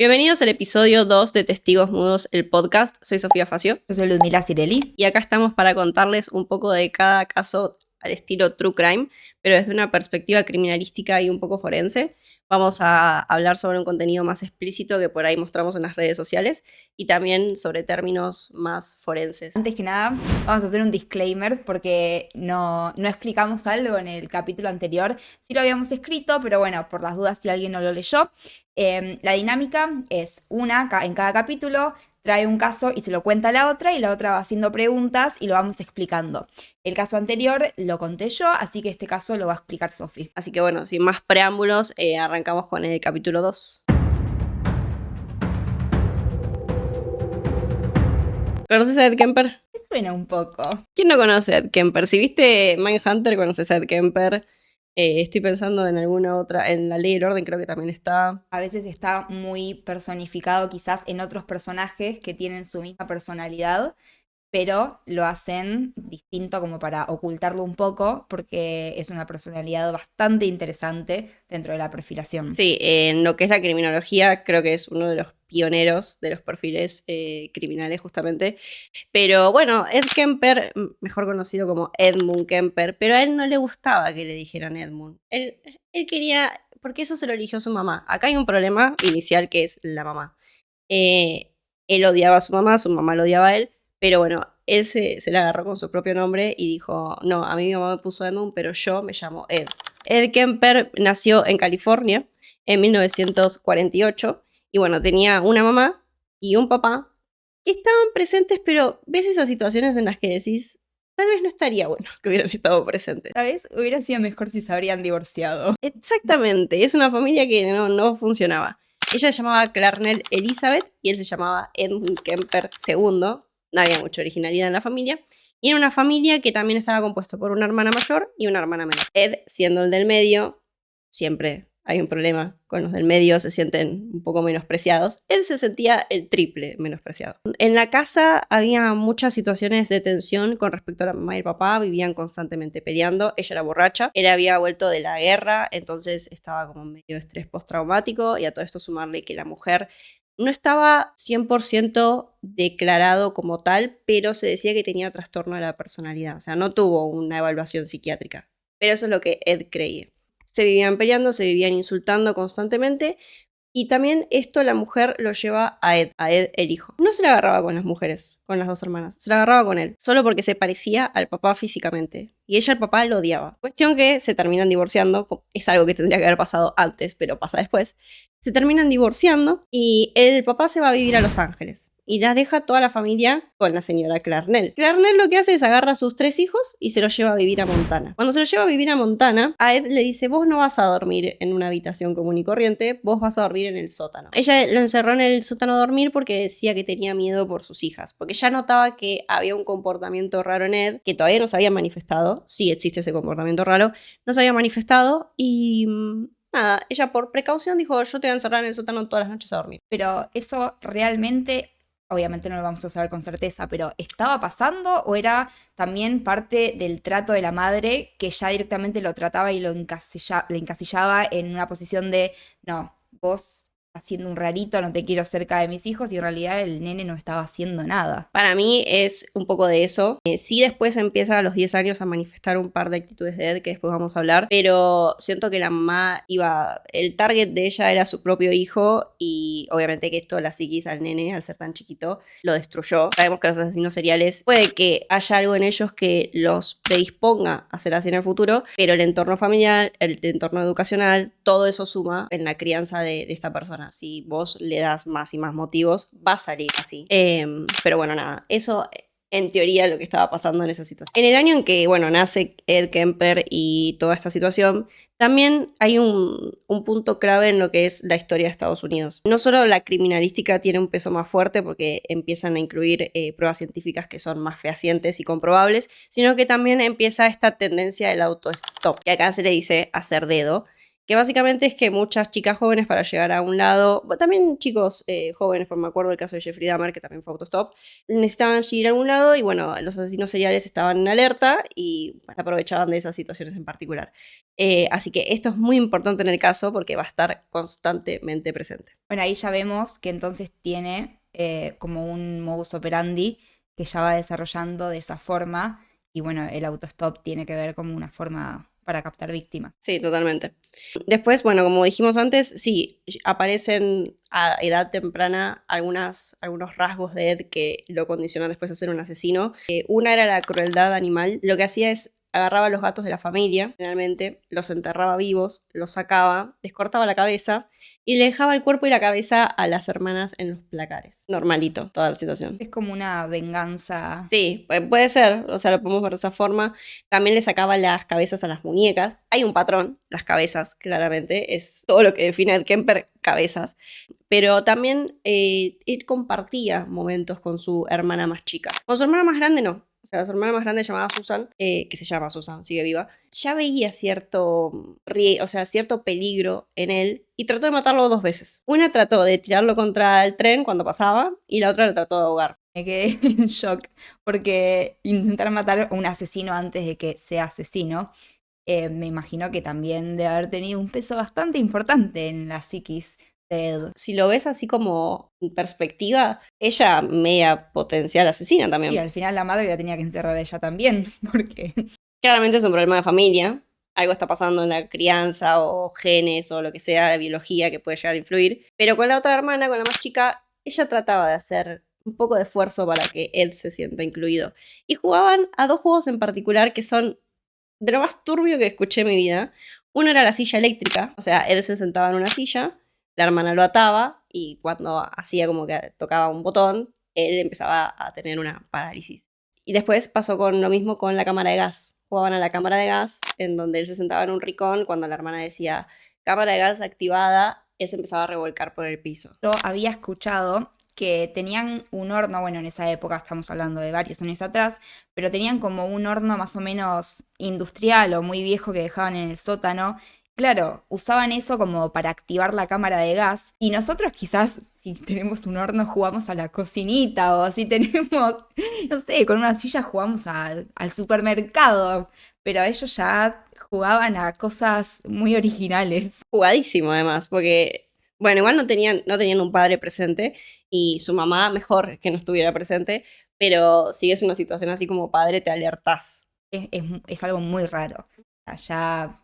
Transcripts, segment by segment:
Bienvenidos al episodio 2 de Testigos Mudos, el podcast. Soy Sofía Facio. Yo soy Ludmila Cirelli. Y acá estamos para contarles un poco de cada caso al estilo True Crime, pero desde una perspectiva criminalística y un poco forense. Vamos a hablar sobre un contenido más explícito que por ahí mostramos en las redes sociales y también sobre términos más forenses. Antes que nada, vamos a hacer un disclaimer porque no explicamos algo en el capítulo anterior. Sí lo habíamos escrito, pero bueno, por las dudas si alguien no lo leyó. La dinámica es en cada capítulo trae un caso y se lo cuenta a la otra y la otra va haciendo preguntas y lo vamos explicando. El caso anterior lo conté yo, así que este caso lo va a explicar Sofi. Así que bueno, sin más preámbulos, arrancamos con el capítulo 2. ¿Conoces a Ed Kemper? Me suena un poco. ¿Quién no conoce a Ed Kemper? Si viste Mindhunter, conoces a Ed Kemper. Estoy pensando en alguna otra, en La Ley y el Orden creo que también está. A veces está muy personificado quizás en otros personajes que tienen su misma personalidad, pero lo hacen distinto como para ocultarlo un poco, porque es una personalidad bastante interesante dentro de la perfilación. Sí, en lo que es la criminología creo que es uno de los pioneros de los perfiles criminales justamente. Pero bueno, Ed Kemper, mejor conocido como Edmund Kemper, pero a él no le gustaba que le dijeran Edmund. Él quería, porque eso se lo eligió su mamá. Acá hay un problema inicial que es la mamá. Él odiaba a su mamá lo odiaba a él. Pero bueno, él se la agarró con su propio nombre y dijo, no, a mí mi mamá me puso Edmund, pero yo me llamo Ed. Ed Kemper nació en California en 1948 y bueno, tenía una mamá y un papá que estaban presentes, pero ves esas situaciones en las que decís, tal vez no estaría bueno que hubieran estado presentes. Tal vez hubiera sido mejor si se habrían divorciado. Exactamente, es una familia que no funcionaba. Ella se llamaba Clarnell Elizabeth y él se llamaba Edmund Kemper II. No había mucha originalidad en la familia. Y era una familia que también estaba compuesta por una hermana mayor y una hermana menor. Ed, siendo el del medio, siempre hay un problema con los del medio, se sienten un poco menospreciados. Ed se sentía el triple menospreciado. En la casa había muchas situaciones de tensión con respecto a la mamá y el papá, vivían constantemente peleando. Ella era borracha, él había vuelto de la guerra, entonces estaba como en medio de estrés postraumático y a todo esto sumarle que la mujer no estaba 100% declarado como tal, pero se decía que tenía trastorno de la personalidad. O sea, no tuvo una evaluación psiquiátrica. Pero eso es lo que Ed creía. Se vivían peleando, se vivían insultando constantemente. Y también esto la mujer lo lleva a Ed el hijo. No se la agarraba con las mujeres, con las dos hermanas. Se la agarraba con él, solo porque se parecía al papá físicamente. Y ella al papá lo odiaba. Cuestión que se terminan divorciando. Es algo que tendría que haber pasado antes, pero pasa después. Se terminan divorciando y el papá se va a vivir a Los Ángeles. Y la deja toda la familia con la señora Clarnell. Clarnell lo que hace es agarra a sus 3 hijos y se los lleva a vivir a Montana. Cuando se los lleva a vivir a Montana, a Ed le dice, vos no vas a dormir en una habitación común y corriente, vos vas a dormir en el sótano. Ella lo encerró en el sótano a dormir porque decía que tenía miedo por sus hijas, porque ya notaba que había un comportamiento raro en Ed, que todavía no se había manifestado. Sí existe ese comportamiento raro, no se había manifestado y nada, ella por precaución dijo, yo te voy a encerrar en el sótano todas las noches a dormir. Pero eso realmente, obviamente no lo vamos a saber con certeza, pero ¿estaba pasando o era también parte del trato de la madre que ya directamente lo trataba y le encasillaba en una posición de, no, vos haciendo un rarito, no te quiero cerca de mis hijos, y en realidad el nene no estaba haciendo nada? Para mí es un poco de eso. Sí, después empieza a los 10 años a manifestar un par de actitudes de Ed que después vamos a hablar, pero siento que la mamá el target de ella era su propio hijo y obviamente que esto, la psiquis al nene, al ser tan chiquito, lo destruyó. Sabemos que los asesinos seriales puede que haya algo en ellos que los predisponga a ser así en el futuro, pero el entorno familiar, el entorno educacional, todo eso suma en la crianza de esta persona. Si vos le das más y más motivos, va a salir así. Pero bueno, nada, eso en teoría lo que estaba pasando en esa situación. En el año en que, bueno, nace Ed Kemper y toda esta situación, también hay un punto clave en lo que es la historia de Estados Unidos. No solo la criminalística tiene un peso más fuerte porque empiezan a incluir pruebas científicas que son más fehacientes y comprobables, sino que también empieza esta tendencia del autostop, que acá se le dice hacer dedo, que básicamente es que muchas chicas jóvenes para llegar a un lado, también chicos jóvenes, porque me acuerdo del caso de Jeffrey Dahmer, que también fue autostop, necesitaban ir a algún lado y bueno, los asesinos seriales estaban en alerta y aprovechaban de esas situaciones en particular. Así que esto es muy importante en el caso porque va a estar constantemente presente. Bueno, ahí ya vemos que entonces tiene como un modus operandi que ya va desarrollando de esa forma y bueno, el autostop tiene que ver como una forma para captar víctimas. Sí, totalmente. Después, bueno, como dijimos antes, sí, aparecen a edad temprana algunos rasgos de Ed que lo condicionan después a ser un asesino. Una era la crueldad animal. Lo que hacía es agarraba a los gatos de la familia, generalmente, los enterraba vivos, los sacaba, les cortaba la cabeza y le dejaba el cuerpo y la cabeza a las hermanas en los placares. Normalito, toda la situación. Es como una venganza. Sí, puede ser, o sea, lo podemos ver de esa forma. También le sacaba las cabezas a las muñecas. Hay un patrón, las cabezas, claramente, es todo lo que define a Ed Kemper, cabezas. Pero también él compartía momentos con su hermana más chica. Con su hermana más grande no. O sea, su hermana más grande llamada Susan, que se llama Susan, sigue viva, ya veía cierto peligro en él y trató de matarlo 2 veces. Una trató de tirarlo contra el tren cuando pasaba y la otra lo trató de ahogar. Me quedé en shock porque intentar matar a un asesino antes de que sea asesino, me imagino que también debe haber tenido un peso bastante importante en la psiquis de Ed. Si lo ves así como en perspectiva, ella media potencial asesina también. Y al final la madre la tenía que enterrar a ella también, porque Claramente es un problema de familia. Algo está pasando en la crianza o genes o lo que sea, la biología que puede llegar a influir. Pero con la otra hermana, con la más chica, ella trataba de hacer un poco de esfuerzo para que Ed se sienta incluido. Y jugaban a 2 juegos en particular que son de lo más turbio que escuché en mi vida. Uno era la silla eléctrica, o sea, Ed se sentaba en una silla, la hermana lo ataba y cuando hacía como que tocaba un botón, él empezaba a tener una parálisis. Y después pasó con lo mismo con la cámara de gas. Jugaban a la cámara de gas, en donde él se sentaba en un rincón, cuando la hermana decía cámara de gas activada, él se empezaba a revolcar por el piso. yo había escuchado que tenían un horno, bueno, en esa época estamos hablando de varios años atrás, pero tenían como un horno más o menos industrial o muy viejo que dejaban en el sótano. Claro, usaban eso como para activar la cámara de gas y nosotros quizás si tenemos un horno jugamos a la cocinita o si tenemos, no sé, con una silla jugamos al supermercado, pero ellos ya jugaban a cosas muy originales. Jugadísimo además, porque, bueno, igual no tenían un padre presente y su mamá mejor que no estuviera presente, pero si es una situación así como padre te alertás. Es algo muy raro. O sea, ya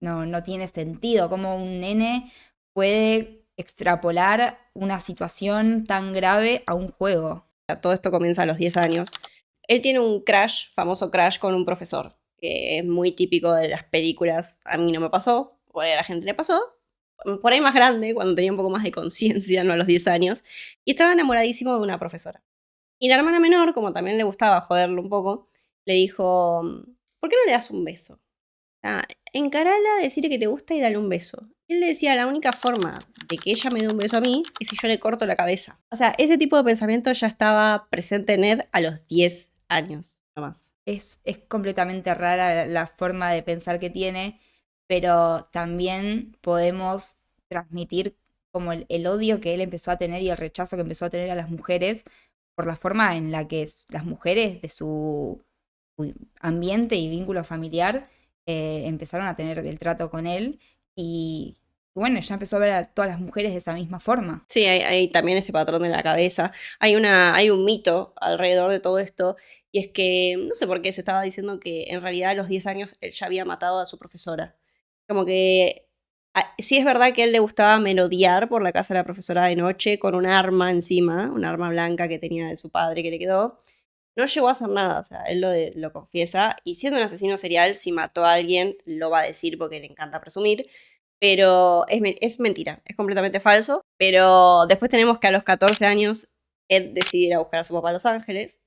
no tiene sentido cómo un nene puede extrapolar una situación tan grave a un juego. O sea, todo esto comienza a los 10 años. Él tiene un crash, famoso crash con un profesor, que es muy típico de las películas. A mí no me pasó, por ahí a la gente le pasó. Por ahí más grande, cuando tenía un poco más de conciencia, no a los 10 años. Y estaba enamoradísimo de una profesora. Y la hermana menor, como también le gustaba joderlo un poco, le dijo, ¿por qué no le das un beso? Encarala, decirle que te gusta y dale un beso. Él le decía, la única forma de que ella me dé un beso a mí es si yo le corto la cabeza. O sea, ese tipo de pensamiento ya estaba presente en Ed a los 10 años, nomás. Es completamente rara la forma de pensar que tiene, pero también podemos transmitir como el odio que él empezó a tener y el rechazo que empezó a tener a las mujeres por la forma en la que las mujeres de su ambiente y vínculo familiar empezaron a tener el trato con él y bueno, ya empezó a ver a todas las mujeres de esa misma forma. Sí, hay también ese patrón de la cabeza. Hay un mito alrededor de todo esto, y es que, no sé por qué se estaba diciendo que en realidad a los 10 años él ya había matado a su profesora. Como que sí es verdad que a él le gustaba merodear por la casa de la profesora de noche con un arma encima, un arma blanca que tenía de su padre que le quedó. No llegó a hacer nada, o sea, él lo confiesa, y siendo un asesino serial, si mató a alguien, lo va a decir porque le encanta presumir, pero es mentira, es completamente falso. Pero después tenemos que a los 14 años, Ed decide ir a buscar a su papá a Los Ángeles,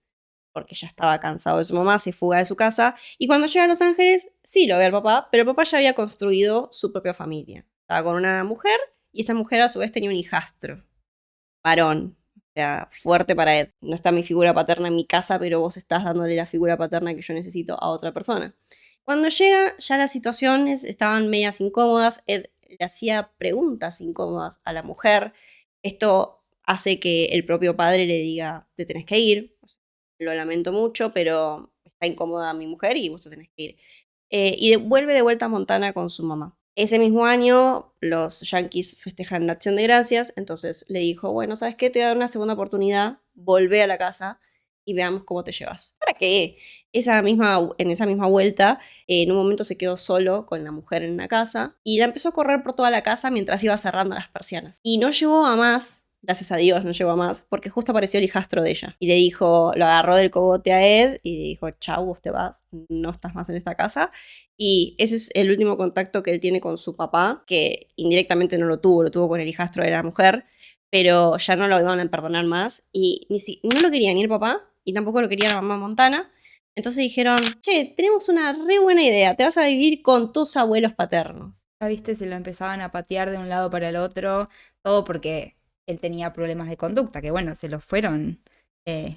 porque ya estaba cansado de su mamá, se fuga de su casa, y cuando llega a Los Ángeles, sí lo ve al papá, pero el papá ya había construido su propia familia. Estaba con una mujer, y esa mujer a su vez tenía un hijastro, varón. O sea, fuerte para Ed. No está mi figura paterna en mi casa, pero vos estás dándole la figura paterna que yo necesito a otra persona. Cuando llega, ya las situaciones estaban medias incómodas. Ed le hacía preguntas incómodas a la mujer. Esto hace que el propio padre le diga, te tenés que ir. O sea, lo lamento mucho, pero está incómoda mi mujer y vos te tenés que ir. Y vuelve de vuelta a Montana con su mamá. Ese mismo año los Yankees festejan la Acción de Gracias, entonces le dijo, bueno, ¿sabes qué? Te voy a dar una segunda oportunidad, volvé a la casa y veamos cómo te llevas. Para que en esa misma vuelta, en un momento se quedó solo con la mujer en la casa y la empezó a correr por toda la casa mientras iba cerrando las persianas. Y no llegó a más, gracias a Dios no llegó a más, porque justo apareció el hijastro de ella. Y le dijo, lo agarró del cogote a Ed y le dijo, chau, vos te vas, no estás más en esta casa. Y ese es el último contacto que él tiene con su papá, que indirectamente no lo tuvo con el hijastro de la mujer, pero ya no lo iban a perdonar más. Y no lo quería ni el papá, y tampoco lo quería la mamá Montana. Entonces dijeron, che, tenemos una re buena idea, te vas a vivir con tus abuelos paternos. Ya viste, se lo empezaban a patear de un lado para el otro, todo porque él tenía problemas de conducta, que bueno, se los fueron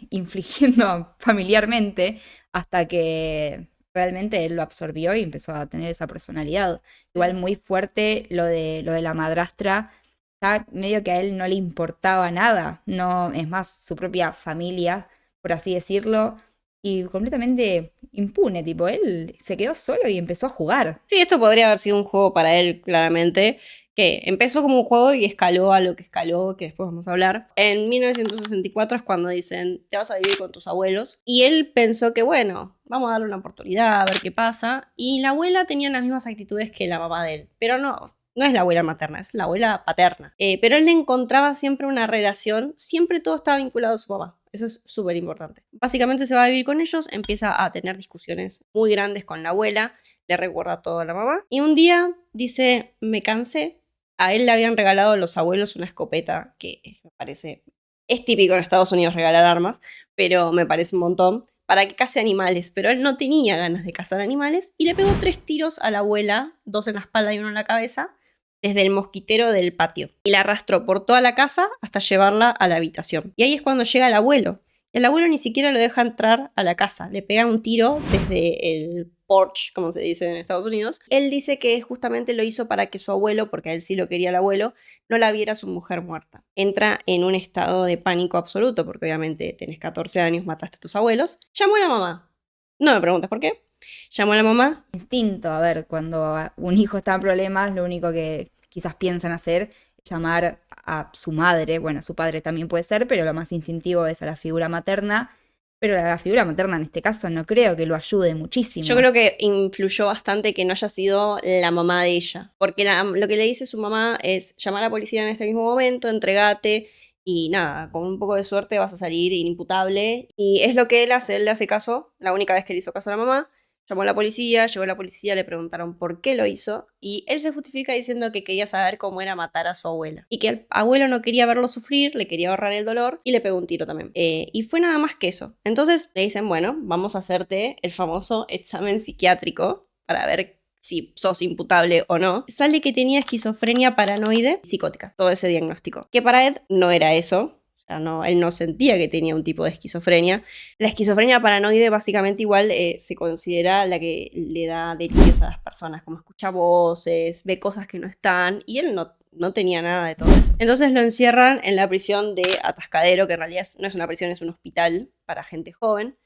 infligiendo familiarmente hasta que realmente él lo absorbió y empezó a tener esa personalidad. Igual muy fuerte lo de la madrastra, ya medio que a él no le importaba nada, no, es más, su propia familia, por así decirlo, y completamente impune, tipo, él se quedó solo y empezó a jugar. Sí, esto podría haber sido un juego para él, claramente, que empezó como un juego y escaló a lo que escaló, que después vamos a hablar. En 1964 es cuando dicen, te vas a vivir con tus abuelos. Y él pensó que, bueno, vamos a darle una oportunidad, a ver qué pasa. Y la abuela tenía las mismas actitudes que la mamá de él, pero no es la abuela materna, es la abuela paterna. Pero él le encontraba siempre una relación, siempre todo estaba vinculado a su papá. Eso es súper importante. Básicamente se va a vivir con ellos, empieza a tener discusiones muy grandes con la abuela, le recuerda todo a la mamá. Y un día dice, me cansé. A él le habían regalado los abuelos una escopeta, que me parece, es típico en Estados Unidos regalar armas, pero me parece un montón, para que case animales. Pero él no tenía ganas de cazar animales y le pegó 3 tiros a la abuela, 2 en la espalda y 1 en la cabeza, desde el mosquitero del patio. Y la arrastró por toda la casa hasta llevarla a la habitación. Y ahí es cuando llega el abuelo. El abuelo ni siquiera lo deja entrar a la casa. Le pega un tiro desde el porch, como se dice en Estados Unidos. Él dice que justamente lo hizo para que su abuelo, porque a él sí lo quería el abuelo, no la viera su mujer muerta. Entra en un estado de pánico absoluto, porque obviamente tenés 14 años, mataste a tus abuelos. Llamó a la mamá. No me preguntes por qué. Llamó a la mamá. Instinto, a ver, cuando un hijo está en problemas, lo único que quizás piensan hacer es llamar a su madre, bueno, su padre también puede ser, pero lo más instintivo es a la figura materna, pero la figura materna en este caso no creo que lo ayude muchísimo. Yo creo que influyó bastante que no haya sido la mamá de ella, porque lo que le dice su mamá es llamar a la policía en este mismo momento, entregate y nada, con un poco de suerte vas a salir inimputable. Y es lo que él le hace caso, la única vez que le hizo caso a la mamá. Llamó a la policía, llegó la policía, le preguntaron por qué lo hizo y él se justifica diciendo que quería saber cómo era matar a su abuela y que el abuelo no quería verlo sufrir, le quería ahorrar el dolor y le pegó un tiro también. Y fue nada más que eso. Entonces le dicen, bueno, vamos a hacerte el famoso examen psiquiátrico para ver si sos imputable o no. Sale que tenía esquizofrenia paranoide psicótica, todo ese diagnóstico. Que para Ed no era eso. O sea, no, él no sentía que tenía un tipo de esquizofrenia. La esquizofrenia paranoide básicamente igual se considera la que le da delirios a las personas, como escucha voces, ve cosas que no están, y él no tenía nada de todo eso. Entonces lo encierran en la prisión de Atascadero, que en realidad no es una prisión, es un hospital para gente joven.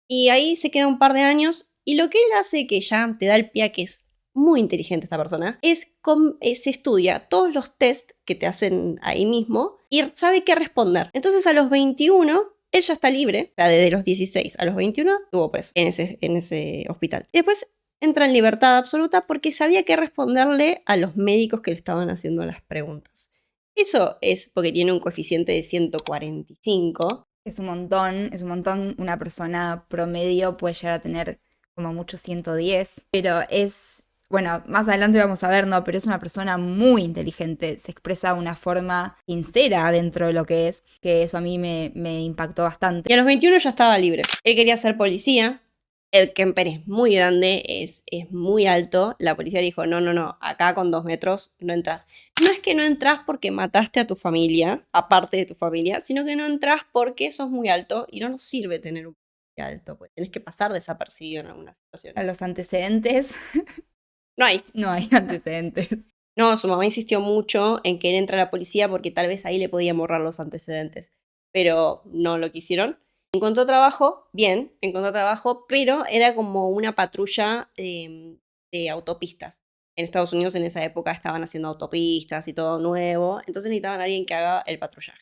Y ahí se queda un par de años, y lo que él hace, que ya te da el pie a que es muy inteligente esta persona, se estudia todos los test que te hacen ahí mismo y sabe qué responder. Entonces a los 21, él ya está libre, o sea, desde los 16 a los 21 estuvo preso en ese hospital. Y después entra en libertad absoluta porque sabía qué responderle a los médicos que le estaban haciendo las preguntas. Eso es porque tiene un coeficiente de 145. Es un montón. Una persona promedio puede llegar a tener como mucho 110, pero bueno, más adelante vamos a ver, ¿no? Pero es una persona muy inteligente, se expresa de una forma sincera dentro de lo que es, que eso a mí me impactó bastante. Y a los 21 ya estaba libre. Él quería ser policía. Ed Kemper es muy grande, es muy alto. La policía le dijo, no, acá con 2 metros no entras. No es que no entras porque mataste a tu familia, aparte de tu familia, sino que no entras porque sos muy alto y no nos sirve tener un policía alto, pues tenés que pasar desapercibido en algunas situaciones. A los antecedentes... No hay. No hay antecedentes. No, su mamá insistió mucho en que él entre a la policía porque tal vez ahí le podían borrar los antecedentes, pero no lo quisieron. Encontró trabajo, bien, encontró trabajo, pero era como una patrulla de autopistas. En Estados Unidos en esa época estaban haciendo autopistas y todo nuevo, entonces necesitaban a alguien que haga el patrullaje.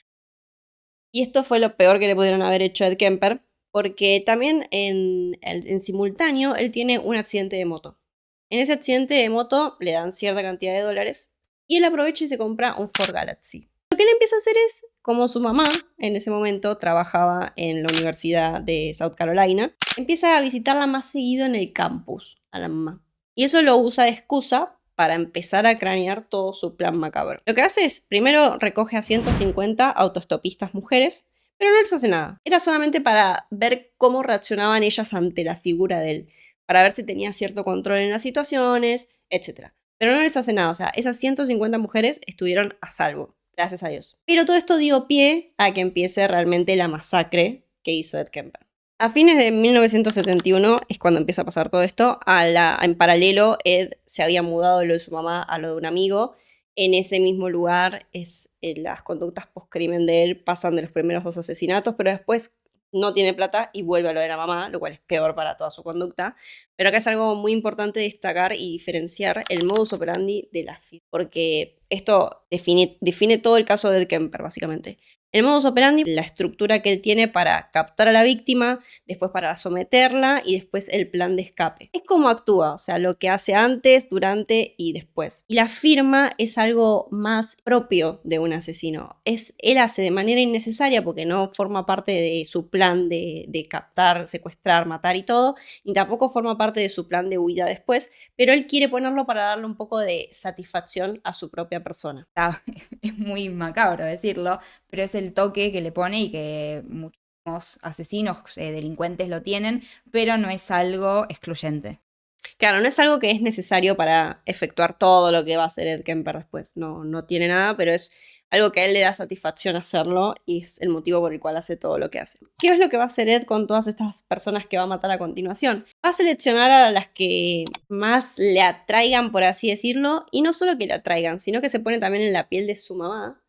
Y esto fue lo peor que le pudieron haber hecho a Ed Kemper, porque también en simultáneo él tiene un accidente de moto. En ese accidente de moto le dan cierta cantidad de dólares y él aprovecha y se compra un Ford Galaxy. Lo que él empieza a hacer es, como su mamá en ese momento trabajaba en la Universidad de South Carolina, empieza a visitarla más seguido en el campus a la mamá. Y eso lo usa de excusa para empezar a cranear todo su plan macabro. Lo que hace es, primero recoge a 150 autostopistas mujeres, pero no les hace nada. Era solamente para ver cómo reaccionaban ellas ante la figura de él, para ver si tenía cierto control en las situaciones, etc. Pero no les hace nada, o sea, esas 150 mujeres estuvieron a salvo, gracias a Dios. Pero todo esto dio pie a que empiece realmente la masacre que hizo Ed Kemper. A fines de 1971 es cuando empieza a pasar todo esto. En paralelo, Ed se había mudado de lo de su mamá a lo de un amigo. En ese mismo lugar las conductas post-crimen de él pasan de los primeros 2 asesinatos, pero después no tiene plata y vuelve a lo de la mamá, lo cual es peor para toda su conducta. Pero acá es algo muy importante destacar y diferenciar el modus operandi de la FIP, porque esto define todo el caso de Ed Kemper, básicamente. El modus operandi, la estructura que él tiene para captar a la víctima, después para someterla y después el plan de escape. Es como actúa, o sea, lo que hace antes, durante y después. Y la firma es algo más propio de un asesino. Él hace de manera innecesaria porque no forma parte de su plan de captar, secuestrar, matar y todo, y tampoco forma parte de su plan de huida después, pero él quiere ponerlo para darle un poco de satisfacción a su propia persona. Es muy macabro decirlo, pero es el toque que le pone y que muchos asesinos, delincuentes lo tienen, pero no es algo excluyente. Claro, no es algo que es necesario para efectuar todo lo que va a hacer Ed Kemper después. No tiene nada, pero es algo que a él le da satisfacción hacerlo y es el motivo por el cual hace todo lo que hace. ¿Qué es lo que va a hacer Ed con todas estas personas que va a matar a continuación? Va a seleccionar a las que más le atraigan, por así decirlo, y no solo que le atraigan, sino que se pone también en la piel de su mamá,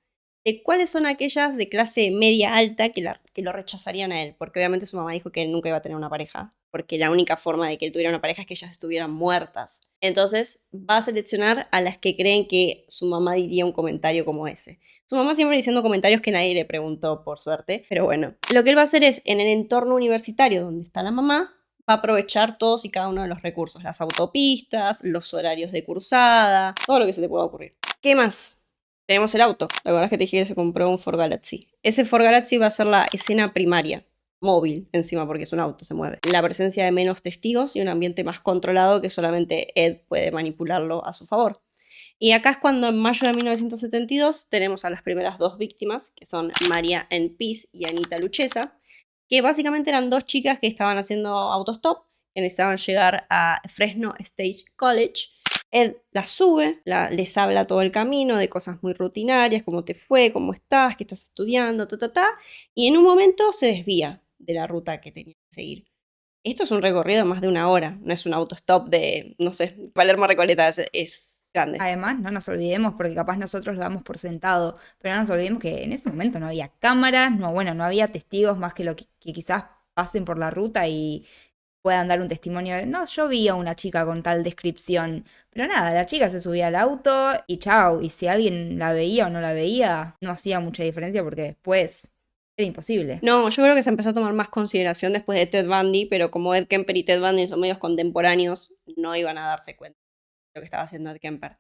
de cuáles son aquellas de clase media alta que lo rechazarían a él, porque obviamente su mamá dijo que él nunca iba a tener una pareja, porque la única forma de que él tuviera una pareja es que ellas estuvieran muertas. Entonces va a seleccionar a las que creen que su mamá diría un comentario como ese. Su mamá siempre diciendo comentarios que nadie le preguntó, por suerte, pero bueno. Lo que él va a hacer es, en el entorno universitario donde está la mamá, va a aprovechar todos y cada uno de los recursos, las autopistas, los horarios de cursada, todo lo que se te pueda ocurrir. ¿Qué más? Tenemos el auto. La verdad es que te dije que se compró un Ford Galaxy. Ese Ford Galaxy va a ser la escena primaria. Móvil encima porque es un auto, se mueve. La presencia de menos testigos y un ambiente más controlado que solamente Ed puede manipularlo a su favor. Y acá es cuando en mayo de 1972 tenemos a las primeras 2 víctimas, que son María N. Peace y Anita Luchesa, que básicamente eran 2 chicas que estaban haciendo autostop, que necesitaban llegar a Fresno State College. Él las sube, les habla todo el camino de cosas muy rutinarias, cómo te fue, cómo estás, qué estás estudiando, y en un momento se desvía de la ruta que tenía que seguir. Esto es un recorrido de más de 1 hora, no es un autostop de, no sé, Palermo Recoleta, es grande. Además, no nos olvidemos, porque capaz nosotros lo damos por sentado, pero no nos olvidemos que en ese momento no había cámaras, no había testigos más que lo que quizás pasen por la ruta y puedan dar un testimonio de, no, yo vi a una chica con tal descripción, pero nada, la chica se subía al auto y chao, y si alguien la veía o no la veía, no hacía mucha diferencia porque después era imposible. No, yo creo que se empezó a tomar más consideración después de Ted Bundy, pero como Ed Kemper y Ted Bundy son medios contemporáneos, no iban a darse cuenta de lo que estaba haciendo Ed Kemper.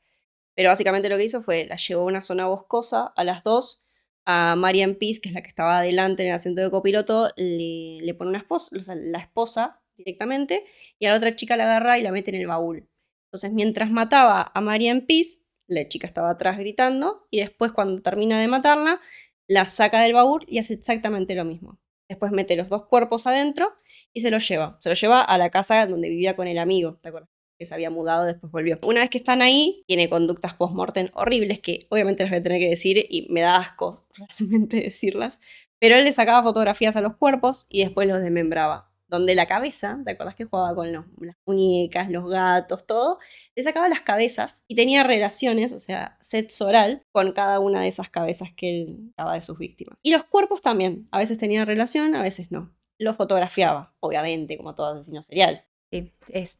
Pero básicamente lo que hizo fue, la llevó a una zona boscosa a las 2, a Marian Peace, que es la que estaba adelante en el asiento de copiloto, le pone una esposa, o sea, la esposa directamente, y a la otra chica la agarra y la mete en el baúl. Entonces, mientras mataba a Marian Peace, la chica estaba atrás gritando, y después cuando termina de matarla, la saca del baúl y hace exactamente lo mismo. Después mete los 2 cuerpos adentro y se los lleva. Se los lleva a la casa donde vivía con el amigo, ¿te acuerdas? Que se había mudado, después volvió. Una vez que están ahí, tiene conductas post-mortem horribles que obviamente las voy a tener que decir y me da asco realmente decirlas. Pero él le sacaba fotografías a los cuerpos y después los desmembraba. donde la cabeza, ¿te acordás que jugaba con las muñecas, los gatos, todo? Le sacaba las cabezas y tenía relaciones, o sea, sexo oral, con cada una de esas cabezas que él daba de sus víctimas. Y los cuerpos también, a veces tenía relación, a veces no. Los fotografiaba, obviamente, como todo asesino serial. Sí,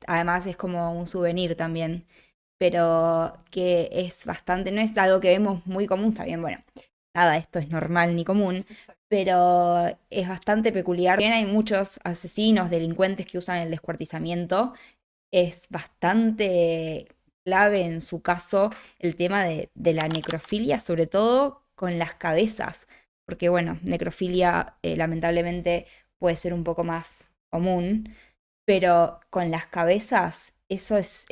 además es como un souvenir también, pero que es bastante, no es algo que vemos muy común, está bien, bueno, nada, esto es normal ni común, pero es bastante peculiar. Bien, hay muchos asesinos, delincuentes que usan el descuartizamiento, es bastante clave en su caso el tema de la necrofilia, sobre todo con las cabezas, porque bueno, necrofilia lamentablemente puede ser un poco más común, pero con las cabezas eso es...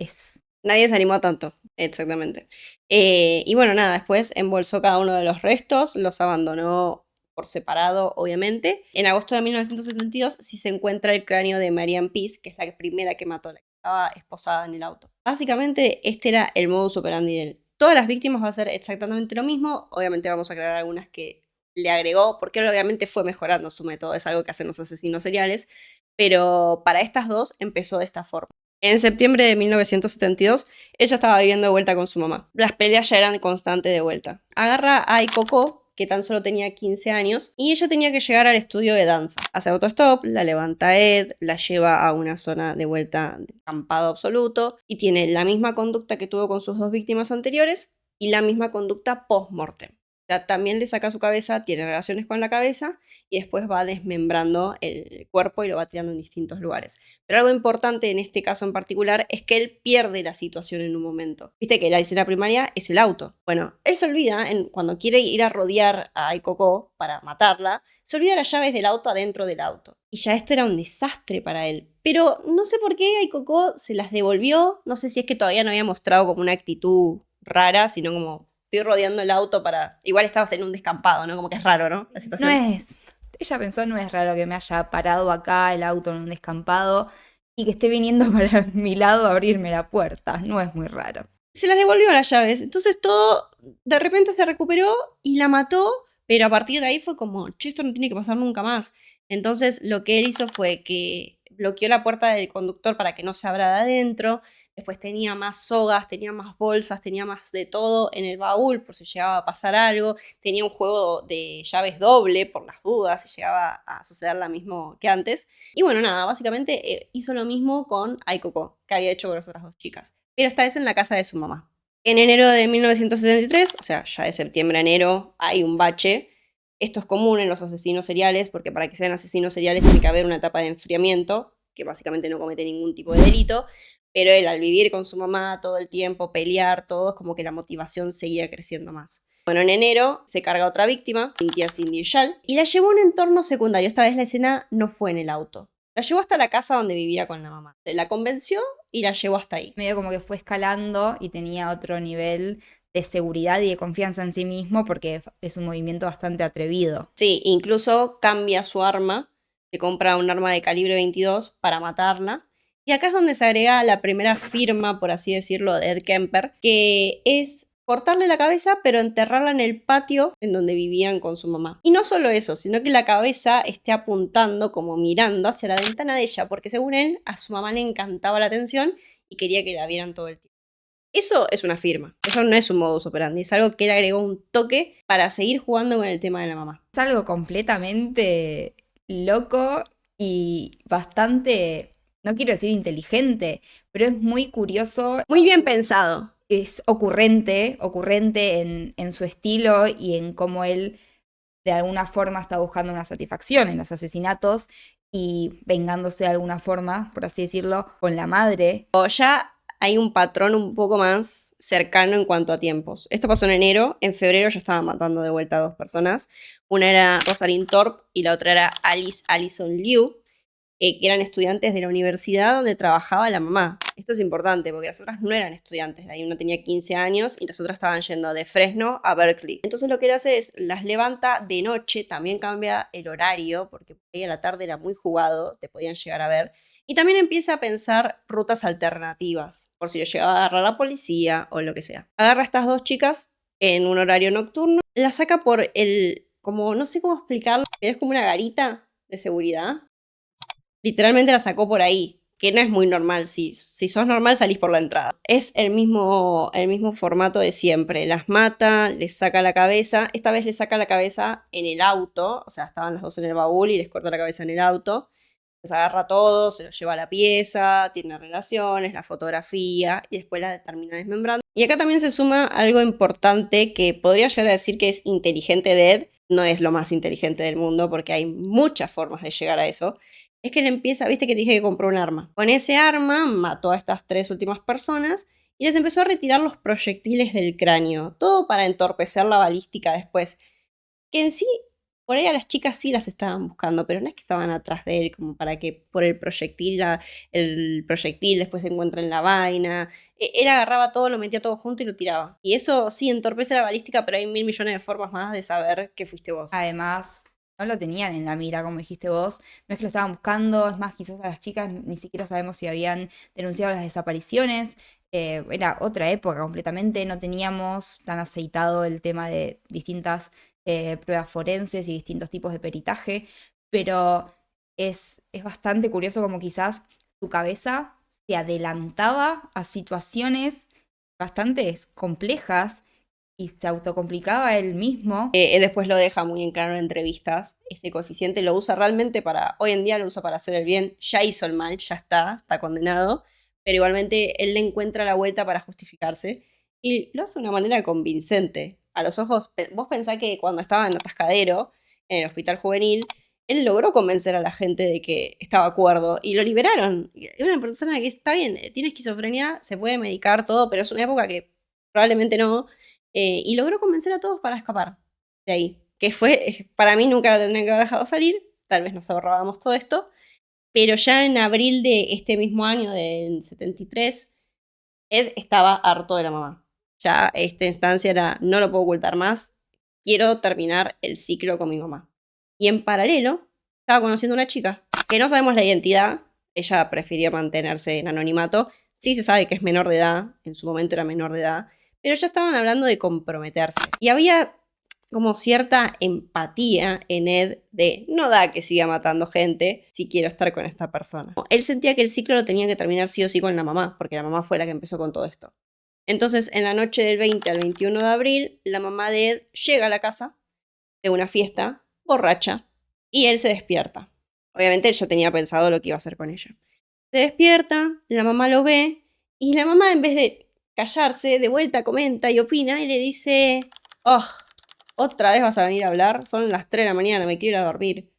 Nadie se animó tanto, exactamente. Y bueno, nada, después embolsó cada uno de los restos, los abandonó por separado, obviamente. En agosto de 1972 sí se encuentra el cráneo de Marianne Peace, que es la primera que mató, la que estaba esposada en el auto. Básicamente, este era el modus operandi de él. Todas las víctimas va a ser exactamente lo mismo. Obviamente vamos a aclarar algunas que le agregó, porque él obviamente fue mejorando su método, es algo que hacen los asesinos seriales, pero para estas dos empezó de esta forma. En septiembre de 1972, ella estaba viviendo de vuelta con su mamá. Las peleas ya eran constantes de vuelta. Agarra a Aikoko, que tan solo tenía 15 años, y ella tenía que llegar al estudio de danza. Hace autostop, la levanta Ed, la lleva a una zona de vuelta de acampado absoluto, y tiene la misma conducta que tuvo con sus dos víctimas anteriores, y la misma conducta post-mortem. O sea, también le saca su cabeza, tiene relaciones con la cabeza, y después va desmembrando el cuerpo y lo va tirando en distintos lugares. Pero algo importante en este caso en particular es que él pierde la situación en un momento. Viste que la escena primaria es el auto. Bueno, él se olvida, cuando quiere ir a rodear a Aikoko para matarla, se olvida las llaves del auto adentro del auto. Y ya esto era un desastre para él. Pero no sé por qué Aikoko se las devolvió. No sé si es que todavía no había mostrado como una actitud rara, sino como estoy rodeando el auto para... Igual estabas en un descampado, ¿no? Como que es raro, ¿no? La No situación. es... Ella pensó, no es raro que me haya parado acá el auto en un descampado y que esté viniendo para mi lado a abrirme la puerta. No es muy raro. Se las devolvió a las llaves. Entonces todo de repente se recuperó y la mató, pero a partir de ahí fue como, che, esto no tiene que pasar nunca más. Entonces lo que él hizo fue que bloqueó la puerta del conductor para que no se abra de adentro. Después tenía más sogas, tenía más bolsas, tenía más de todo en el baúl por si llegaba a pasar algo. Tenía un juego de llaves doble por las dudas si llegaba a suceder lo mismo que antes. Y bueno, nada, básicamente hizo lo mismo con Aikoko, que había hecho con las otras dos chicas. Pero esta vez en la casa de su mamá. En enero de 1973, o sea, ya de septiembre a enero, hay un bache. Esto es común en los asesinos seriales, porque para que sean asesinos seriales tiene que haber una etapa de enfriamiento, que básicamente no comete ningún tipo de delito, pero él al vivir con su mamá todo el tiempo, pelear, todo, es como que la motivación seguía creciendo más. Bueno, en enero se carga otra víctima, Cynthia Cindy Shall, y la llevó a un entorno secundario. Esta vez la escena no fue en el auto. La llevó hasta la casa donde vivía con la mamá. La convenció y la llevó hasta ahí. Medio como que fue escalando y tenía otro nivel de seguridad y de confianza en sí mismo porque es un movimiento bastante atrevido. Sí, incluso cambia su arma, se compra un arma de calibre 22 para matarla. Y acá es donde se agrega la primera firma, por así decirlo, de Ed Kemper, que es cortarle la cabeza, pero enterrarla en el patio en donde vivían con su mamá. Y no solo eso, sino que la cabeza esté apuntando, como mirando hacia la ventana de ella, porque según él, a su mamá le encantaba la atención y quería que la vieran todo el tiempo. Eso es una firma, eso no es un modus operandi, es algo que él agregó un toque para seguir jugando con el tema de la mamá. Es algo completamente loco y bastante, no quiero decir inteligente, pero es muy curioso. Muy bien pensado. Es ocurrente en su estilo y en cómo él de alguna forma está buscando una satisfacción en los asesinatos y vengándose de alguna forma, por así decirlo, con la madre. O ya hay un patrón un poco más cercano en cuanto a tiempos. Esto pasó en enero, en febrero ya estaba matando de vuelta a dos personas. Una era Rosalind Thorpe y la otra era Alice Allison Liu, que eran estudiantes de la universidad donde trabajaba la mamá. Esto es importante porque las otras no eran estudiantes de ahí. Una tenía 15 años y las otras estaban yendo de Fresno a Berkeley. Entonces lo que él hace es las levanta de noche, también cambia el horario porque por ahí a la tarde era muy jugado, te podían llegar a ver. Y también empieza a pensar rutas alternativas, por si lo llegaba a agarrar la policía o lo que sea. Agarra a estas dos chicas en un horario nocturno, la saca por como no sé cómo explicarlo, pero es como una garita de seguridad. Literalmente la sacó por ahí, que no es muy normal. Si sos normal, salís por la entrada. Es el mismo formato de siempre. Las mata, les saca la cabeza. Esta vez les saca la cabeza en el auto. O sea, estaban las dos en el baúl y les corta la cabeza en el auto. Los agarra todo, se los lleva a la pieza, tiene relaciones, la fotografía y después la termina desmembrando. Y acá también se suma algo importante que podría llegar a decir que es inteligente de Ed. No es lo más inteligente del mundo porque hay muchas formas de llegar a eso. Es que él empieza, viste que te dije que compró un arma. Con ese arma mató a estas 3 últimas personas y les empezó a retirar los proyectiles del cráneo. Todo para entorpecer la balística después. Que en sí, por ahí a las chicas sí las estaban buscando, pero no es que estaban atrás de él como para que por el proyectil después se encuentra en la vaina. Él agarraba todo, lo metía todo junto y lo tiraba. Y eso sí entorpece la balística, pero hay 1.000 millones de formas más de saber que fuiste vos. Además, no lo tenían en la mira, como dijiste vos. No es que lo estaban buscando, es más, quizás a las chicas ni siquiera sabemos si habían denunciado las desapariciones. Era otra época completamente, no teníamos tan aceitado el tema de distintas pruebas forenses y distintos tipos de peritaje, pero es bastante curioso como quizás su cabeza se adelantaba a situaciones bastante complejas y se autocomplicaba él mismo. Él después lo deja muy en claro en entrevistas. Ese coeficiente lo usa realmente hoy en día lo usa para hacer el bien. Ya hizo el mal, ya está condenado. Pero igualmente él le encuentra la vuelta para justificarse. Y lo hace de una manera convincente. A los ojos, vos pensás que cuando estaba en Atascadero, en el hospital juvenil, él logró convencer a la gente de que estaba cuerdo y lo liberaron. Es una persona que está bien, tiene esquizofrenia, se puede medicar todo, pero es una época que probablemente no. Y logró convencer a todos para escapar de ahí. Que fue, para mí nunca lo tendrían que haber dejado salir, tal vez nos ahorrábamos todo esto. Pero ya en abril de este mismo año, del 73, Ed estaba harto de la mamá. Ya esta instancia era, no lo puedo ocultar más, quiero terminar el ciclo con mi mamá. Y en paralelo, estaba conociendo a una chica, que no sabemos la identidad, ella prefería mantenerse en anonimato, sí se sabe que es menor de edad, en su momento era menor de edad, pero ya estaban hablando de comprometerse. Y había como cierta empatía en Ed de no da que siga matando gente si quiero estar con esta persona. Él sentía que el ciclo lo tenía que terminar sí o sí con la mamá, porque la mamá fue la que empezó con todo esto. Entonces, en la noche del 20 al 21 de abril, la mamá de Ed llega a la casa de una fiesta, borracha, y él se despierta. Obviamente él ya tenía pensado lo que iba a hacer con ella. Se despierta, la mamá lo ve, y la mamá, en vez de callarse, de vuelta comenta y opina y le dice: "Oh, ¿otra vez vas a venir a hablar? Son las 3 de la mañana, me quiero ir a dormir".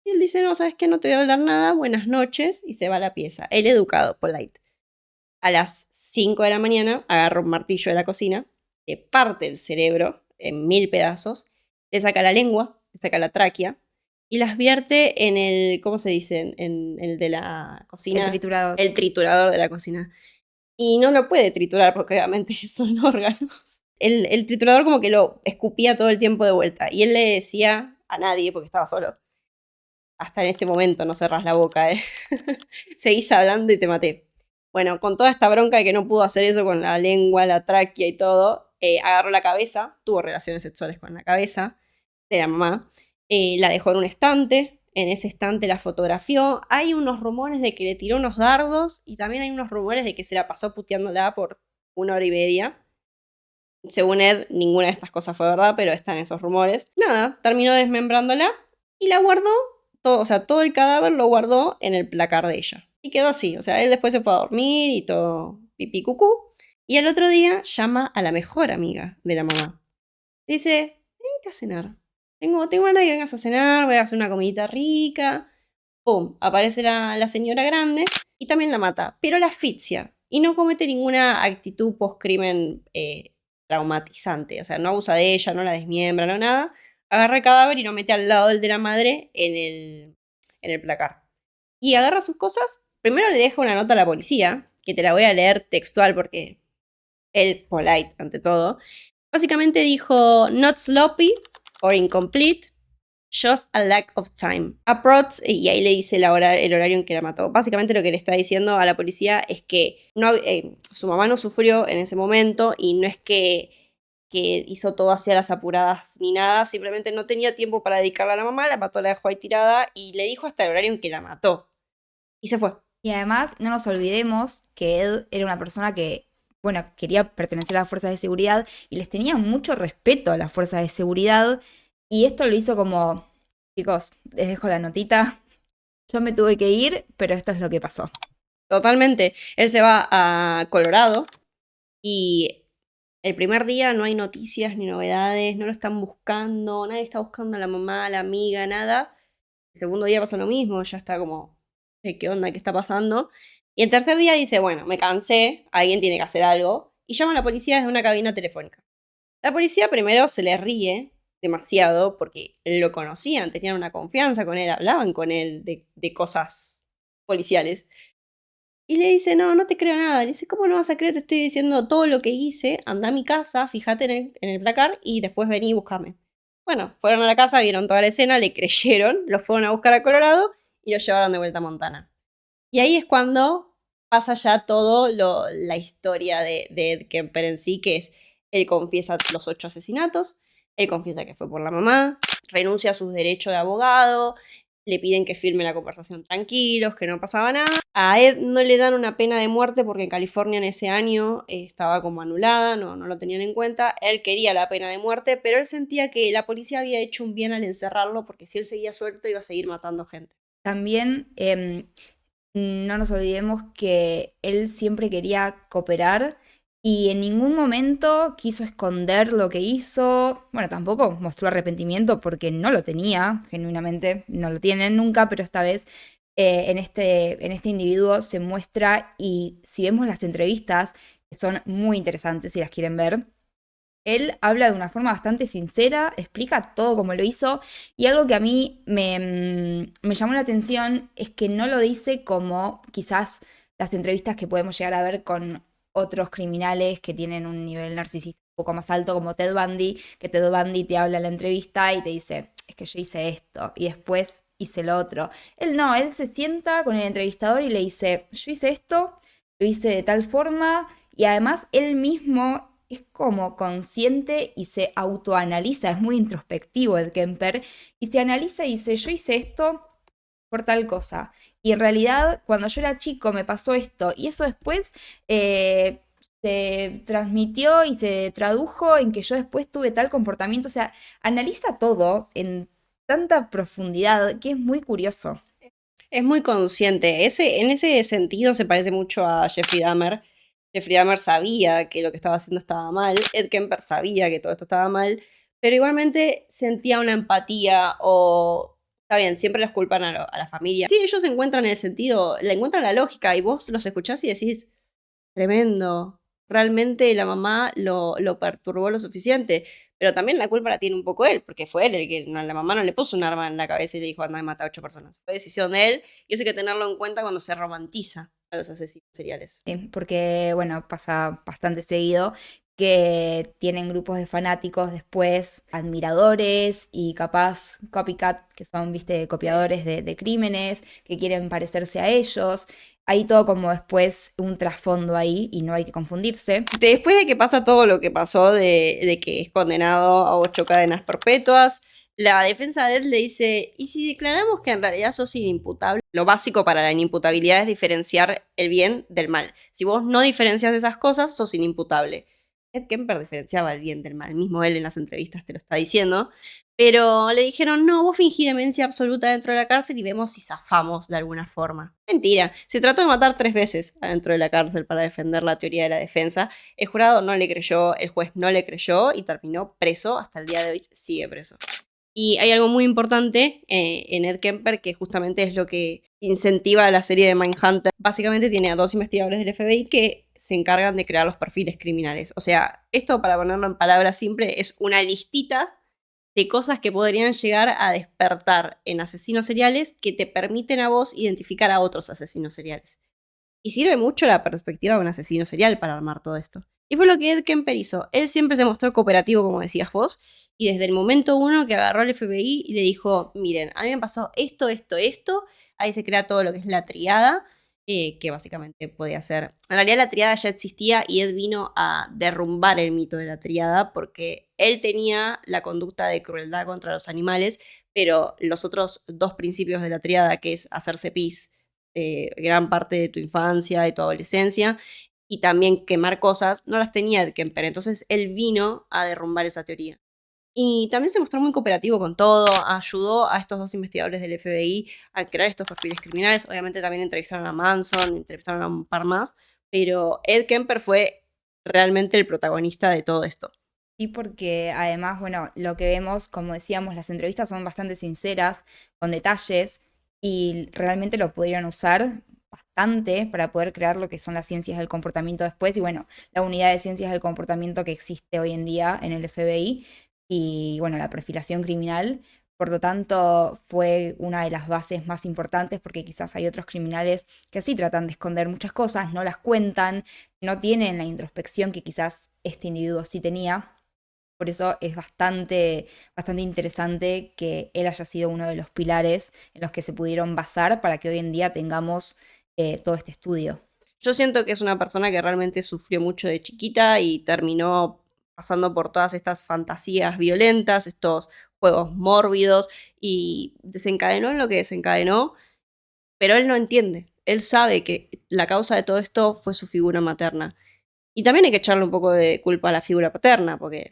Y él dice: "No, ¿sabes qué? No te voy a hablar nada, buenas noches", y se va a la pieza. El educado, polite. A las 5 de la mañana agarra un martillo de la cocina, le parte el cerebro en 1000 pedazos, le saca la lengua, le saca la tráquea y las vierte en el, ¿cómo se dice? En el de la cocina. El triturador. El triturador de la cocina. Y no lo puede triturar porque obviamente son órganos. El triturador como que lo escupía todo el tiempo de vuelta. Y él le decía a nadie, porque estaba solo: "Hasta en este momento no cerrás la boca, ¿eh? Seguís hablando y te maté". Bueno, con toda esta bronca de que no pudo hacer eso con la lengua, la tráquea y todo, agarró la cabeza, tuvo relaciones sexuales con la cabeza de la mamá, la dejó en un estante, en ese estante la fotografió. Hay unos rumores de que le tiró unos dardos y también hay unos rumores de que se la pasó puteándola por 1 hora y media. Según Ed, ninguna de estas cosas fue verdad, pero están esos rumores. Nada, terminó desmembrándola y la guardó, todo el cadáver lo guardó en el placar de ella. Y quedó así, o sea, él después se fue a dormir y todo pipí cucú. Y al otro día llama a la mejor amiga de la mamá. Le dice: "Venite a cenar. Tengo ganas de que vengas a cenar, voy a hacer una comidita rica". Pum, aparece la señora grande y también la mata, pero la asfixia. Y no comete ninguna actitud post-crimen traumatizante. O sea, no abusa de ella, no la desmiembra, no nada. Agarra el cadáver y lo mete al lado del de la madre en el placar. Y agarra sus cosas. Primero le deja una nota a la policía, que te la voy a leer textual porque él, polite ante todo. Básicamente dijo: "Not sloppy or incomplete, just a lack of time. Approx", y ahí le dice el horario en que la mató. Básicamente lo que le está diciendo a la policía es que su mamá no sufrió en ese momento y no es que hizo todo hacia las apuradas ni nada, simplemente no tenía tiempo para dedicarla a la mamá, la mató, la dejó ahí tirada y le dijo hasta el horario en que la mató. Y se fue. Y además, no nos olvidemos que Ed era una persona que, bueno, quería pertenecer a las fuerzas de seguridad y les tenía mucho respeto a las fuerzas de seguridad. Y esto lo hizo como, chicos, les dejo la notita. Yo me tuve que ir, pero esto es lo que pasó. Totalmente. Él se va a Colorado y el primer día no hay noticias ni novedades, no lo están buscando, nadie está buscando a la mamá, a la amiga, nada. El segundo día pasa lo mismo, ya está como, ¿qué onda? ¿Qué está pasando? Y el tercer día dice, bueno, me cansé, alguien tiene que hacer algo, y llama a la policía desde una cabina telefónica. La policía primero se le ríe demasiado porque lo conocían, tenían una confianza con él, hablaban con él de cosas policiales. Y le dice, no, no te creo nada. Le dice, ¿cómo no vas a creer? Te estoy diciendo todo lo que hice, anda a mi casa, fíjate en el placar y después vení y búscame. Bueno, fueron a la casa, vieron toda la escena, le creyeron, lo fueron a buscar a Colorado y lo llevaron de vuelta a Montana. Y ahí es cuando pasa ya todo la historia de Ed Kemper en sí, que es, él confiesa los 8 asesinatos, él confiesa que fue por la mamá, renuncia a sus derechos de abogado, le piden que firme la conversación tranquilos, que no pasaba nada. A Ed no le dan una pena de muerte porque en California en ese año estaba como anulada, no lo tenían en cuenta. Él quería la pena de muerte, pero él sentía que la policía había hecho un bien al encerrarlo porque si él seguía suelto iba a seguir matando gente. También no nos olvidemos que él siempre quería cooperar y en ningún momento quiso esconder lo que hizo. Bueno, tampoco mostró arrepentimiento porque no lo tenía, genuinamente, no lo tienen nunca, pero esta vez en este individuo se muestra y si vemos las entrevistas, que son muy interesantes si las quieren ver, él habla de una forma bastante sincera, explica todo como lo hizo y algo que a mí me llamó la atención es que no lo dice como quizás las entrevistas que podemos llegar a ver con otros criminales que tienen un nivel narcisista un poco más alto como Ted Bundy, que Ted Bundy te habla en la entrevista y te dice, es que yo hice esto y después hice lo otro. Él no, él se sienta con el entrevistador y le dice, yo hice esto, lo hice de tal forma y además él mismo es como consciente y se autoanaliza, es muy introspectivo el Kemper, y se analiza y dice, yo hice esto por tal cosa, y en realidad cuando yo era chico me pasó esto, y eso después se transmitió y se tradujo en que yo después tuve tal comportamiento, o sea, analiza todo en tanta profundidad que es muy curioso. Es muy consciente. En ese sentido se parece mucho a Jeffrey Dahmer. Jeffrey Dahmer sabía que lo que estaba haciendo estaba mal. Ed Kemper sabía que todo esto estaba mal. Pero igualmente sentía una empatía o... Está bien, siempre les culpan a la familia. Sí, ellos encuentran el sentido, le encuentran la lógica y vos los escuchás y decís, tremendo. Realmente la mamá lo perturbó lo suficiente. Pero también la culpa la tiene un poco él, porque fue él el que la mamá no le puso un arma en la cabeza y le dijo, anda y mata a 8 personas. Fue decisión de él y eso hay que tenerlo en cuenta cuando se romantiza a los asesinos seriales. Porque, bueno, pasa bastante seguido que tienen grupos de fanáticos después, admiradores y capaz copycat, que son, viste, copiadores de crímenes, que quieren parecerse a ellos. Hay todo como después un trasfondo ahí y no hay que confundirse. Después de que pasa todo lo que pasó de que es condenado a 8 cadenas perpetuas, la defensa de él le dice, ¿y si declaramos que en realidad sos inimputable? Lo básico para la inimputabilidad es diferenciar el bien del mal. Si vos no diferencias esas cosas, sos inimputable. Ed Kemper diferenciaba el bien del mal, mismo él en las entrevistas te lo está diciendo. Pero le dijeron, no, vos fingí demencia absoluta dentro de la cárcel y vemos si zafamos de alguna forma. Mentira, se trató de matar 3 veces adentro de la cárcel para defender la teoría de la defensa. El jurado no le creyó, el juez no le creyó y terminó preso. Hasta el día de hoy sigue preso. Y hay algo muy importante en Ed Kemper que justamente es lo que incentiva la serie de Mindhunter. Básicamente tiene a 2 investigadores del FBI que se encargan de crear los perfiles criminales. O sea, esto para ponerlo en palabras simples es una listita de cosas que podrían llegar a despertar en asesinos seriales que te permiten a vos identificar a otros asesinos seriales. Y sirve mucho la perspectiva de un asesino serial para armar todo esto. Y fue lo que Ed Kemper hizo. Él siempre se mostró cooperativo, como decías vos, y desde el momento uno que agarró al FBI y le dijo, miren, a mí me pasó esto, ahí se crea todo lo que es la triada, que básicamente podía ser... En realidad la triada ya existía y Ed vino a derrumbar el mito de la triada porque él tenía la conducta de crueldad contra los animales, pero los otros 2 principios de la triada, que es hacerse pis, gran parte de tu infancia, de tu adolescencia, y también quemar cosas, no las tenía Ed Kemper. Entonces él vino a derrumbar esa teoría. Y también se mostró muy cooperativo con todo, ayudó a estos dos investigadores del FBI a crear estos perfiles criminales. Obviamente también entrevistaron a Manson, entrevistaron a un par más, pero Ed Kemper fue realmente el protagonista de todo esto. Y porque además, bueno, lo que vemos, como decíamos, las entrevistas son bastante sinceras, con detalles, y realmente lo pudieron usar bastante para poder crear lo que son las ciencias del comportamiento después, y bueno, la unidad de ciencias del comportamiento que existe hoy en día en el FBI, y bueno, la perfilación criminal. Por lo tanto, fue una de las bases más importantes porque quizás hay otros criminales que sí tratan de esconder muchas cosas, no las cuentan, no tienen la introspección que quizás este individuo sí tenía. Por eso es bastante interesante que él haya sido uno de los pilares en los que se pudieron basar para que hoy en día tengamos todo este estudio. Yo siento que es una persona que realmente sufrió mucho de chiquita y terminó pasando por todas estas fantasías violentas, estos juegos mórbidos, y desencadenó en lo que desencadenó, pero él no entiende. Él sabe que la causa de todo esto fue su figura materna. Y también hay que echarle un poco de culpa a la figura paterna, porque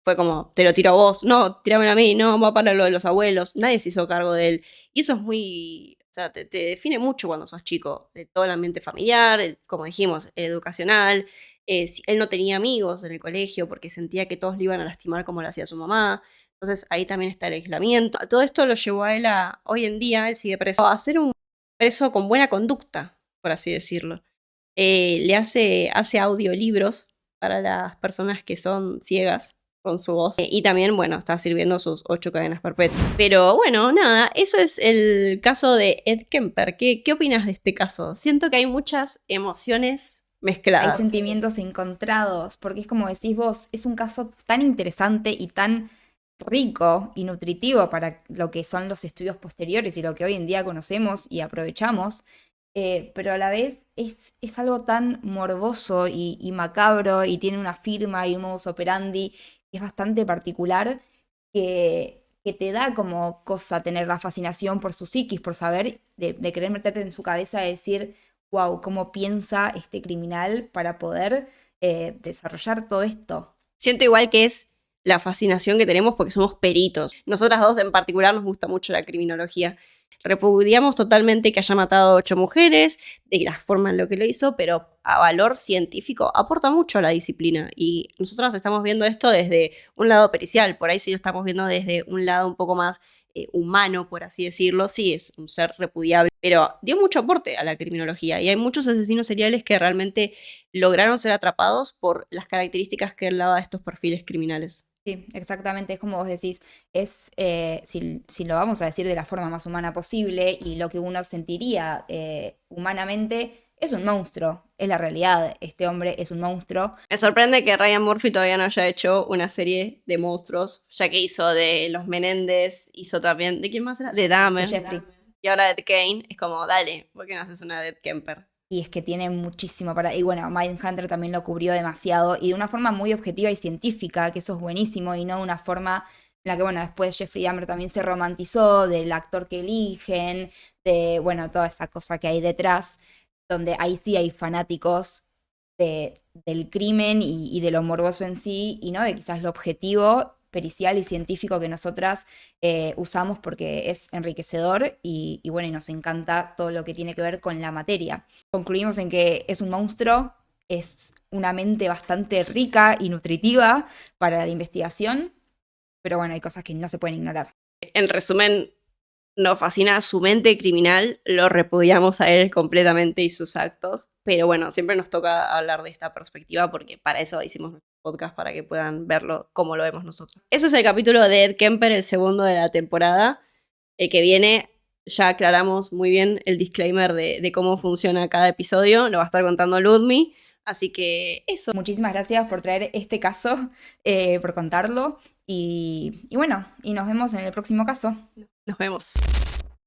fue como, te lo tiro a vos, no, tíramelo a mí, no, va para lo de los abuelos, nadie se hizo cargo de él. Y eso es muy, o sea, te define mucho cuando sos chico, de todo el ambiente familiar, como dijimos, el educacional. Él no tenía amigos en el colegio porque sentía que todos le iban a lastimar como lo hacía su mamá. Entonces ahí también está el aislamiento. Todo esto lo llevó a él hoy en día, él sigue preso, a ser un preso con buena conducta, por así decirlo. Hace audiolibros para las personas que son ciegas con su voz. Y también, bueno, está sirviendo sus 8 cadenas perpetuas. Pero bueno, nada, eso es el caso de Ed Kemper. ¿Qué opinas de este caso? Siento que hay muchas emociones mezcladas. Hay sentimientos encontrados, porque es como decís vos, es un caso tan interesante y tan rico y nutritivo para lo que son los estudios posteriores y lo que hoy en día conocemos y aprovechamos, pero a la vez es algo tan morboso y macabro y tiene una firma y un modus operandi que es bastante particular que te da como cosa tener la fascinación por su psiquis, por saber, de querer meterte en su cabeza y decir, wow, cómo piensa este criminal para poder desarrollar todo esto. Siento igual que es la fascinación que tenemos porque somos peritos. Nosotras dos en particular nos gusta mucho la criminología. Repudiamos totalmente que haya matado a 8 mujeres, de la forma en lo que lo hizo, pero a valor científico aporta mucho a la disciplina. Y nosotros estamos viendo esto desde un lado pericial, por ahí sí lo estamos viendo desde un lado un poco más humano, por así decirlo. Sí, es un ser repudiable, pero dio mucho aporte a la criminología. Y hay muchos asesinos seriales que realmente lograron ser atrapados por las características que él daba a estos perfiles criminales. Sí, exactamente, es como vos decís, es, si lo vamos a decir de la forma más humana posible y lo que uno sentiría humanamente, es un monstruo, es la realidad, este hombre es un monstruo. Me sorprende que Ryan Murphy todavía no haya hecho una serie de monstruos, ya que hizo de los Menéndez, hizo también, ¿de quién más era? De Dahmer. De Jeffrey. Y ahora de Kane, es como, dale, ¿por qué no haces una de Ed Kemper? Y es que tiene muchísimo para... Y bueno, Mindhunter también lo cubrió demasiado y de una forma muy objetiva y científica, que eso es buenísimo, y no de una forma en la que, bueno, después Jeffrey Dahmer también se romantizó del actor que eligen, de, bueno, toda esa cosa que hay detrás, donde ahí sí hay fanáticos del crimen y de lo morboso en sí, y no de quizás lo objetivo pericial y científico que nosotras usamos porque es enriquecedor y bueno, y nos encanta todo lo que tiene que ver con la materia. Concluimos en que es un monstruo, es una mente bastante rica y nutritiva para la investigación, pero bueno, hay cosas que no se pueden ignorar. En resumen, nos fascina su mente criminal, lo repudiamos a él completamente y sus actos, pero bueno, siempre nos toca hablar de esta perspectiva porque para eso hicimos nuestro podcast, para que puedan verlo como lo vemos nosotros. Ese es el capítulo de Ed Kemper, el segundo de la temporada. El que viene, ya aclaramos muy bien el disclaimer de cómo funciona cada episodio, lo va a estar contando Ludmi, así que eso. Muchísimas gracias por traer este caso, por contarlo, y bueno, y nos vemos en el próximo caso. Nos vemos.